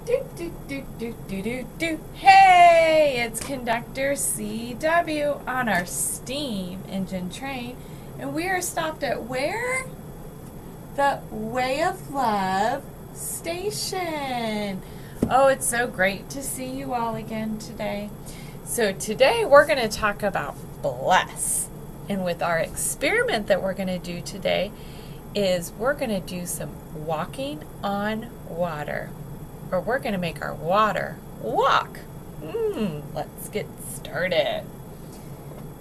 Hey, it's Conductor CW on our steam engine train, and we are stopped at where? The Way of Love station. Oh, it's so great to see you all again today. So today we're going to talk about bless. And with our experiment that we're going to do today is we're going to do some walking on water. Or we're going to make our water walk. Let's get started.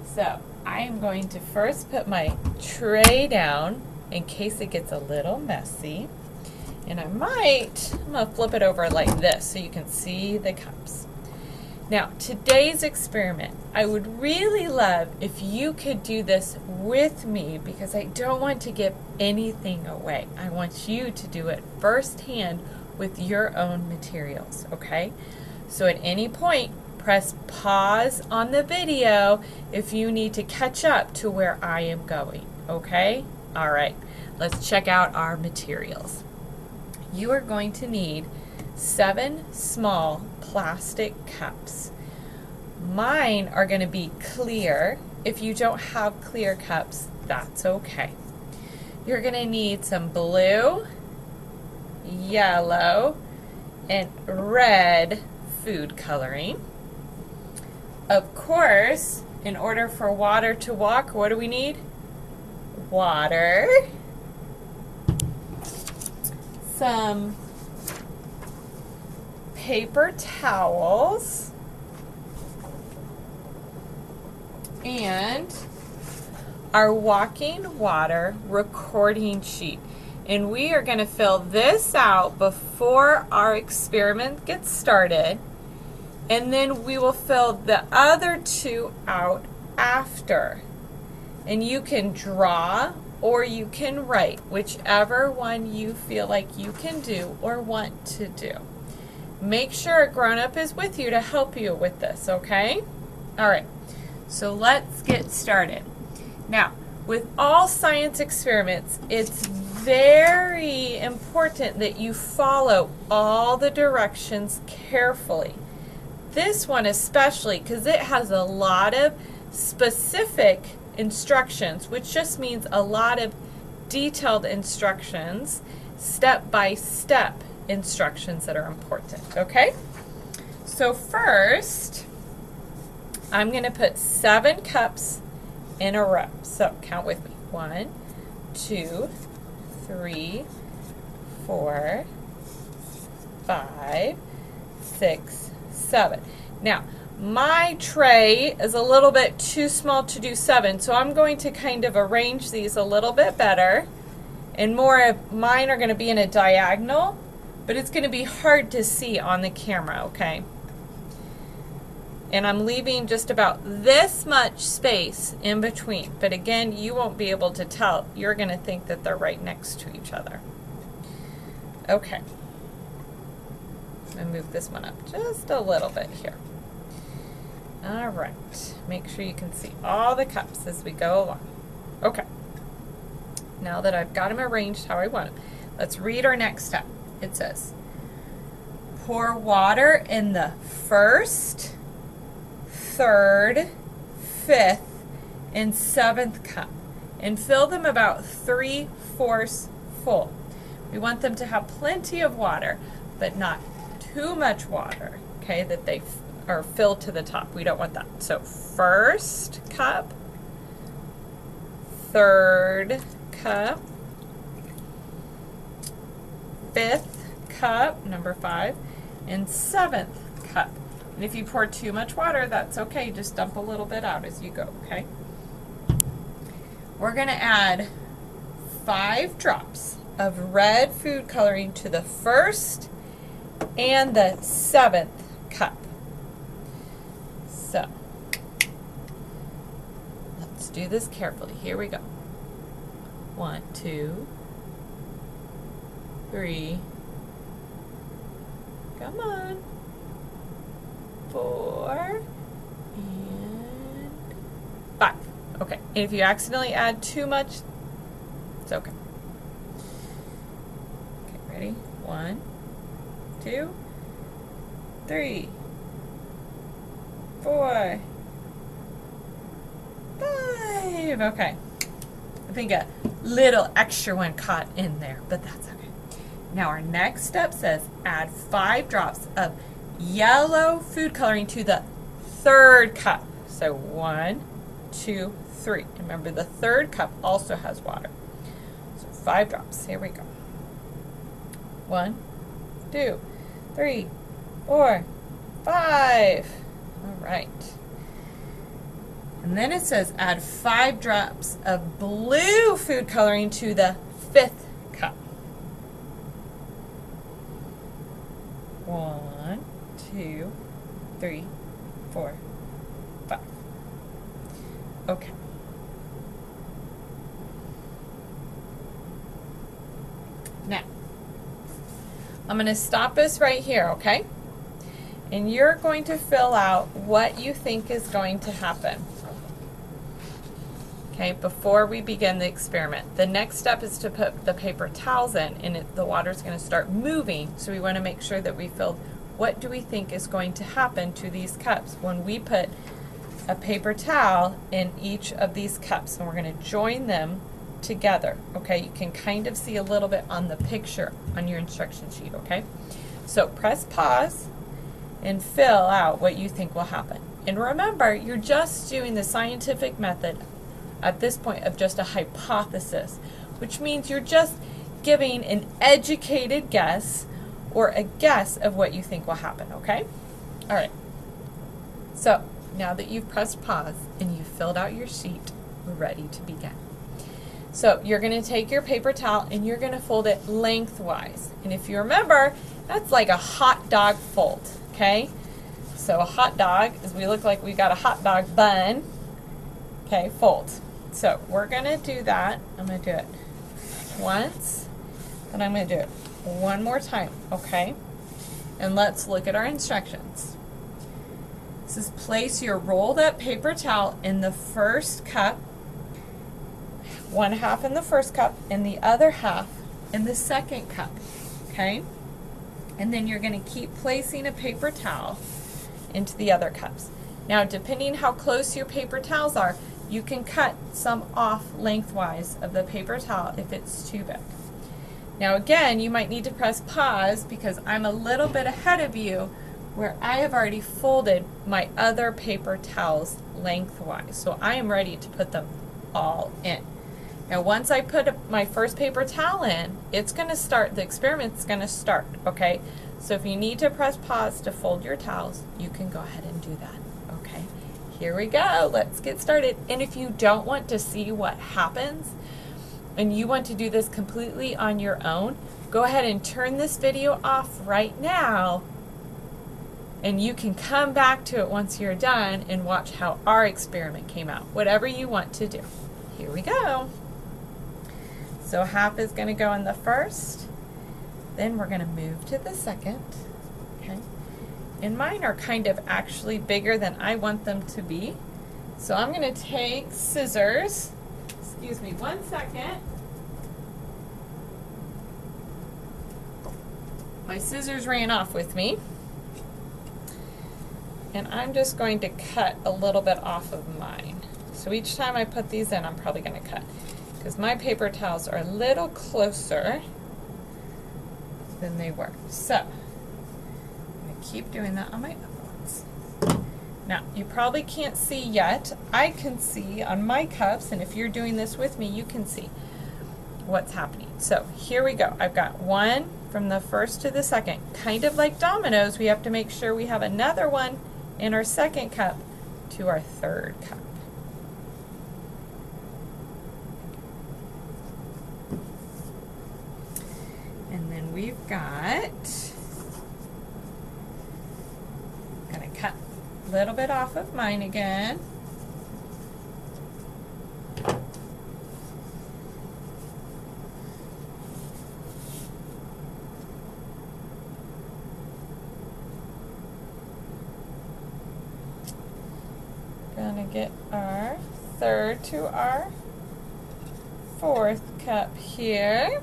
So I am going to first put my tray down in case it gets a little messy. And I'm going to flip it over like this so you can see the cups. Now, today's experiment, I would really love if you could do this with me because I don't want to give anything away. I want you to do it firsthand with your own materials, okay? So at any point, press pause on the video if you need to catch up to where I am going, okay? All right, let's check out our materials. You are going to need 7 small plastic cups. Mine are going to be clear. If you don't have clear cups, that's okay. You're going to need some blue, yellow, and red food coloring. Of course, in order for water to walk, what do we need? Water. Some paper towels. And our walking water recording sheet. And we are going to fill this out before our experiment gets started. And then we will fill the other 2 out after. And you can draw or you can write, whichever one you feel like you can do or want to do. Make sure a grown-up is with you to help you with this, okay? All right, so let's get started. Now, with all science experiments, it's very important that you follow all the directions carefully. This one especially because it has a lot of specific instructions, which just means a lot of detailed instructions, step-by-step instructions that are important, okay? So first, I'm going to put 7 cups in a row. So count with me. 1, 2, 3, 4, 5, 6, 7. Now, my tray is a little bit too small to do 7, so I'm going to kind of arrange these a little bit better. And more of mine are going to be in a diagonal, but it's going to be hard to see on the camera, okay? And I'm leaving just about this much space in between. But again, you won't be able to tell. You're going to think that they're right next to each other. Okay. I'm going to move this one up just a little bit here. All right. Make sure you can see all the cups as we go along. Okay. Now that I've got them arranged how I want them, let's read our next step. It says, pour water in the first, 3rd, 5th, and 7th cup and fill them about 3/4 full. We want them to have plenty of water, but not too much water, okay, that they are filled to the top. We don't want that. So 1st cup, 3rd cup, 5th cup, number 5, and 7th cup. And if you pour too much water, that's okay. Just dump a little bit out as you go, okay? We're going to add 5 drops of red food coloring to the 1st and the 7th cup. So, let's do this carefully. Here we go. 1, 2, 3, come on, 4, and 5. Okay, and if you accidentally add too much, it's okay. Okay, ready? 1, 2, 3, 4, 5. Okay. I think a little extra one caught in there, but that's okay. Now our next step says add 5 drops of yellow food coloring to the 3rd cup. So 1, 2, 3. Remember, the 3rd cup also has water. So 5 drops. Here we go. 1, 2, 3, 4, 5. All right. And then it says add 5 drops of blue food coloring to the 5th cup. 1, 2, 3, 4, 5. Okay. Now, I'm going to stop us right here, okay? And you're going to fill out what you think is going to happen. Okay, before we begin the experiment. The next step is to put the paper towels in, and the water's going to start moving, so we want to make sure that we filled what do we think is going to happen to these cups when we put a paper towel in each of these cups, and we're going to join them together. Okay, you can kind of see a little bit on the picture on your instruction sheet. Okay, so press pause and fill out what you think will happen. And remember, you're just doing the scientific method at this point of just a hypothesis, which means you're just giving an educated guess or a guess of what you think will happen. Okay, all right, so now that you've pressed pause and you've filled out your sheet, we're ready to begin. So you're going to take your paper towel and you're going to fold it lengthwise. And if you remember, that's like a hot dog fold, okay? So a hot dog is we look like we got a hot dog bun, okay, fold. So we're going to do that. I'm going to do it once, and I'm going to do it one more time, okay? And let's look at our instructions. This is place your rolled up paper towel in the 1st cup, 1/2 in the 1st cup, and the other half in the 2nd cup, okay? And then you're going to keep placing a paper towel into the other cups. Now, depending how close your paper towels are, you can cut some off lengthwise of the paper towel if it's too big. Now again, you might need to press pause because I'm a little bit ahead of you where I have already folded my other paper towels lengthwise. So I am ready to put them all in. Now once I put my first paper towel in, it's going to start, the experiment's going to start, okay? So if you need to press pause to fold your towels, you can go ahead and do that, okay? Here we go, let's get started. And if you don't want to see what happens and you want to do this completely on your own, go ahead and turn this video off right now and you can come back to it once you're done and watch how our experiment came out. Whatever you want to do. Here we go. So half is going to go in the 1st, then we're going to move to the 2nd, okay? And mine are kind of actually bigger than I want them to be. So I'm going to take scissors, excuse me 1 second. My scissors ran off with me. And I'm just going to cut a little bit off of mine. So each time I put these in, I'm probably going to cut, because my paper towels are a little closer than they were. So I'm going to keep doing that on my other ones. Now, you probably can't see yet. I can see on my cups, and if you're doing this with me, you can see what's happening. So here we go. I've got one from the 1st to the 2nd. Kind of like dominoes, we have to make sure we have another one in our 2nd cup to our 3rd cup. And then we've got, I'm going to cut a little bit off of mine again. Gonna get our 3rd to our 4th cup here.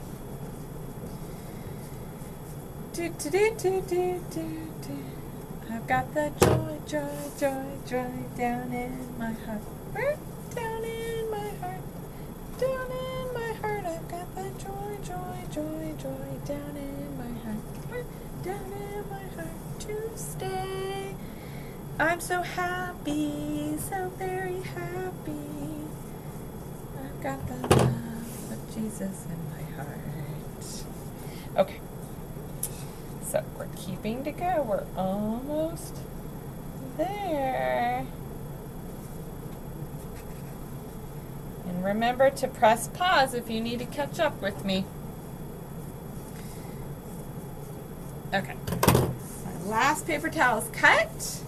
I've got the joy, joy, joy, joy down in my heart. Down in my heart. Down in my heart. I've got the joy, joy, joy, joy down in my heart. Down in my heart to stay. I'm so happy, so very happy. I've got the love of Jesus in my heart. Okay. So we're keeping to go. We're almost there. And remember to press pause if you need to catch up with me. Okay. My last paper towel is cut.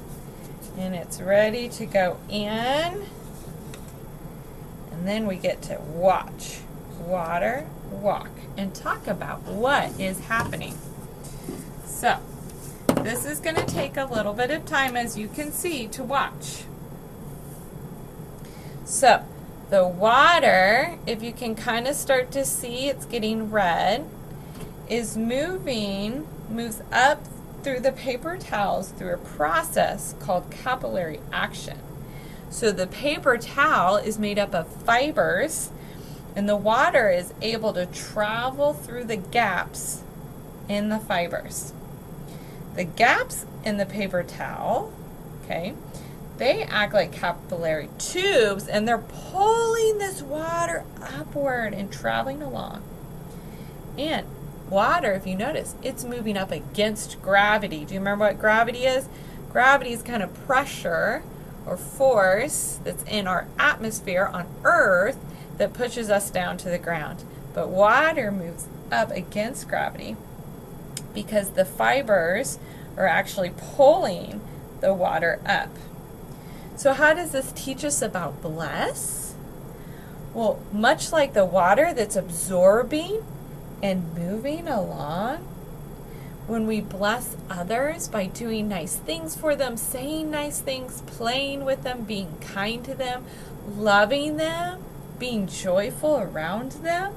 And it's ready to go in. And then we get to watch, water, walk, and talk about what is happening. So, this is going to take a little bit of time, as you can see, to watch. So, the water, if you can kind of start to see it's getting red, is moves up through the paper towels through a process called capillary action. So the paper towel is made up of fibers, and the water is able to travel through the gaps in the fibers. The gaps in the paper towel, okay, they act like capillary tubes, and they're pulling this water upward and traveling along. And water, if you notice, it's moving up against gravity. Do you remember what gravity is? Gravity is kind of pressure or force that's in our atmosphere on Earth that pushes us down to the ground. But water moves up against gravity because the fibers are actually pulling the water up. So how does this teach us about bless? Well, much like the water that's absorbing and moving along, when we bless others by doing nice things for them, saying nice things, playing with them, being kind to them, loving them, being joyful around them,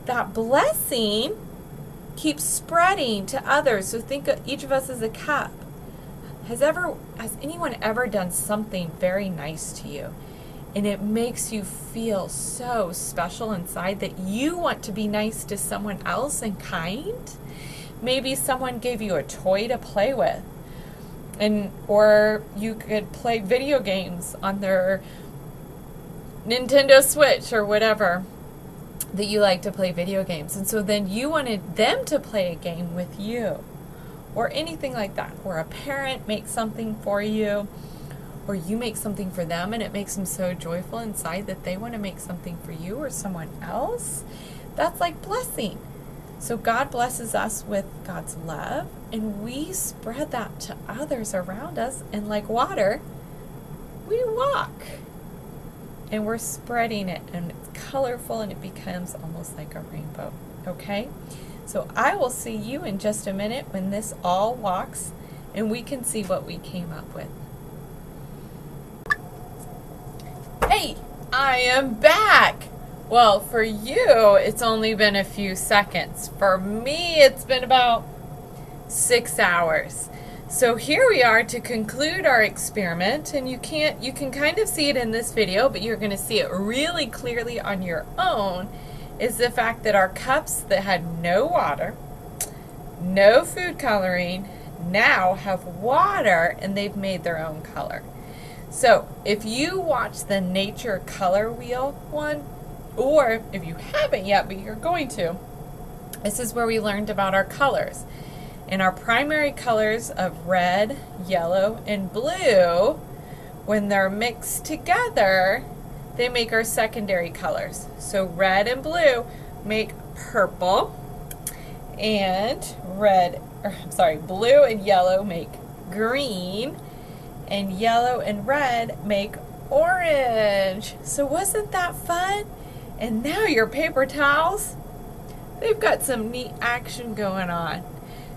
that blessing keeps spreading to others. So think of each of us as a cup. Has anyone ever done something very nice to you, and it makes you feel so special inside that you want to be nice to someone else and kind? Maybe someone gave you a toy to play with, or you could play video games on their Nintendo Switch or whatever that you like to play video games. And so then you wanted them to play a game with you, or anything like that, or a parent makes something for you, or you make something for them, and it makes them so joyful inside that they want to make something for you or someone else. That's like blessing. So God blesses us with God's love, and we spread that to others around us, and like water, we walk. And we're spreading it, and it's colorful, and it becomes almost like a rainbow. Okay? So I will see you in just a minute when this all walks, and we can see what we came up with. Hey, I am back! Well, for you, it's only been a few seconds. For me, it's been about 6 hours. So here we are to conclude our experiment, and you can kind of see it in this video, but you're going to see it really clearly on your own, is the fact that our cups that had no water, no food coloring, now have water, and they've made their own color. So if you watch the nature color wheel one, or if you haven't yet, but you're going to, this is where we learned about our colors. And our primary colors of red, yellow, and blue, when they're mixed together, they make our secondary colors. So red and blue make purple, and blue and yellow make green, and yellow and red make orange. So wasn't that fun? And now your paper towels, they've got some neat action going on.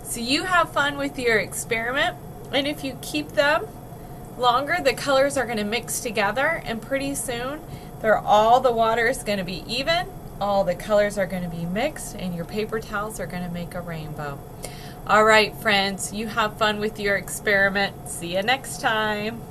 So you have fun with your experiment, and if you keep them longer, the colors are going to mix together, and pretty soon all the water is going to be even, all the colors are going to be mixed, and your paper towels are going to make a rainbow. All right, friends, you have fun with your experiment. See you next time.